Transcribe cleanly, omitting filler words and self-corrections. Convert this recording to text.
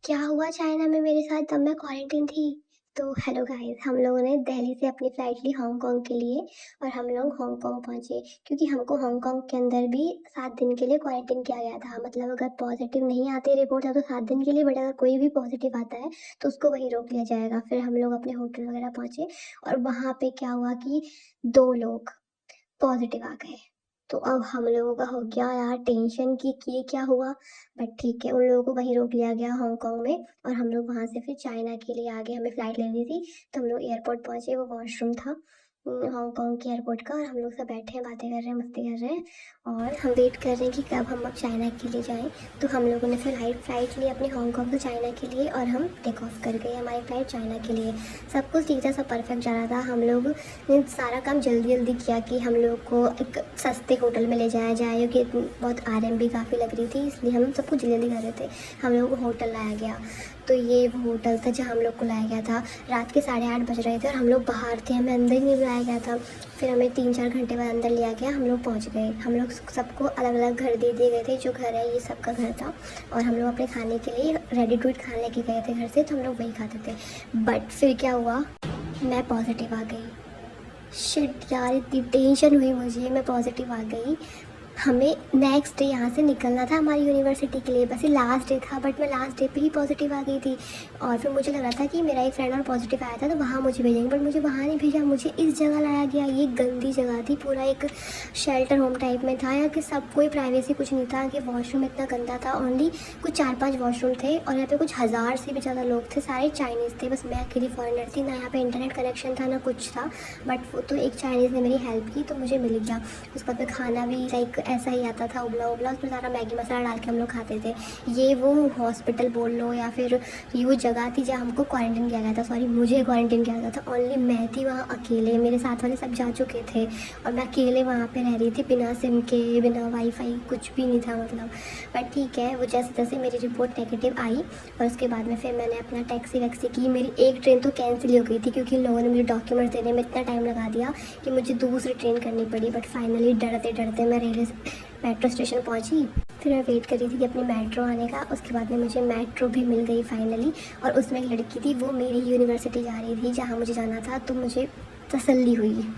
क्या हुआ चाइना में मेरे साथ तब मैं क्वारंटीन थी। तो हेलो गाइस, हम लोगों ने दिल्ली से अपनी फ़्लाइट ली हांगकांग के लिए और हम लोग हांगकांग पहुँचे क्योंकि हमको हांगकांग के अंदर भी 7 दिन के लिए क्वारंटीन किया गया था। मतलब अगर पॉज़िटिव नहीं आती रिपोर्ट या तो 7 दिन के लिए, बट अगर कोई भी पॉज़िटिव आता है तो उसको वहीं रोक लिया जाएगा। फिर हम लोग अपने होटल वगैरह पहुँचे और वहाँ पे क्या हुआ कि 2 लोग पॉज़िटिव आ गए। तो अब हम लोगों का हो गया यार टेंशन कि ये क्या हुआ। बट ठीक है, उन लोगों को वहीं रोक लिया गया हांगकांग में और हम लोग वहाँ से फिर चाइना के लिए आ गए। हमें फ़्लाइट लेनी थी तो हम लोग एयरपोर्ट पहुँचे। वो वॉशरूम था हांगकांग के एयरपोर्ट का और हम लोग सब बैठे हैं, बातें कर रहे हैं, मस्ती कर रहे हैं और हम वेट कर रहे हैं कि कब हम अब चाइना के लिए जाएँ। तो हम लोगों ने फिर फ़्लाइट ली अपनी हांगकांग से चाइना के लिए और हम टेक ऑफ कर गए हमारी फ़्लाइट चाइना के लिए। सब कुछ ठीक था, सब परफेक्ट जा रहा था। हम लोग ने सारा काम जल्दी-जल्दी किया कि हम लोग को एक सस्ते होटल में ले जाया जाए क्योंकि बहुत आरएम भी काफ़ी लग रही थी, इसलिए हम सब कुछ जल्दी कर रहे थे। हम लोगों को होटल लाया गया, तो ये वो होटल था जहाँ हम लोग को लाया गया था। रात के 8:30 बज रहे थे और हम लोग बाहर थे, हमें अंदर ही नहीं बुलाया गया था। फिर हमें 3-4 घंटे बाद अंदर लिया गया, हम लोग पहुँच गए। हम लोग सबको अलग-अलग घर दे दिए गए थे, जो घर है ये सबका घर था और हम लोग अपने खाने के लिए रेडी टू ईट खाना लेके गए थे घर से, तो हम लोग वही खाते थे। बट फिर क्या हुआ, मैं पॉज़िटिव आ गई। शिट यार, इतनी टेंशन हुई मुझे, मैं पॉज़िटिव आ गई। हमें नेक्स्ट डे यहाँ से निकलना था हमारी यूनिवर्सिटी के लिए, बस ये लास्ट डे था, बट मैं लास्ट डे पे ही पॉज़िटिव आ गई थी। और फिर मुझे लग रहा था कि मेरा एक फ्रेंड और पॉज़िटिव आया था तो वहाँ मुझे भेजेंगे, बट मुझे वहाँ नहीं भेजा, मुझे इस जगह लाया गया। ये गंदी जगह थी, पूरा एक शेल्टर होम टाइप में था। यहाँ कि सब कोई प्राइवेसी कुछ नहीं था, कि वॉशरूम इतना गंदा था। ओनली कुछ 4-5 वॉशरूम थे और यहाँ पे कुछ 1000 से भी ज़्यादा लोग थे, सारे चाइनीज़ थे। बस मैं अकेली फॉरेनर थी, ना यहाँ पे इंटरनेट कनेक्शन था ना कुछ था। बट वो तो एक चाइनीज़ ने मेरी हेल्प की तो मुझे मिल गया। उसके बाद में खाना भी लाइक ऐसा ही आता था, उबला उबला, उसमें सारा मैगी मसाला डाल के हम लोग खाते थे। ये वो हॉस्पिटल बोल लो या फिर ये वो जगह थी जहाँ हमको क्वारंटाइन किया गया था। सॉरी, मुझे क्वारंटाइन किया गया था। ओनली मैं थी वहाँ अकेले, मेरे साथ वाले सब जा चुके थे और मैं अकेले वहाँ पे रह रही थी, बिना सिम के, बिना वाईफाई, कुछ भी नहीं था मतलब। बट ठीक है, वो जैसे जैसे मेरी रिपोर्ट नेगेटिव आई और उसके बाद में फिर मैंने अपना टैक्सी वैक्सी की। मेरी एक ट्रेन तो कैंसिल हो गई थी क्योंकि इन लोगों ने मुझे डॉक्यूमेंट्स देने में इतना टाइम लगा दिया कि मुझे दूसरी ट्रेन करनी पड़ी। बट फाइनली डरते डरते मैं मेट्रो स्टेशन पहुंची। फिर मैं वेट कर रही थी कि अपनी मेट्रो आने का। उसके बाद में मुझे मेट्रो भी मिल गई फाइनली और उसमें एक लड़की थी, वो मेरी यूनिवर्सिटी जा रही थी जहाँ मुझे जाना था, तो मुझे तसल्ली हुई।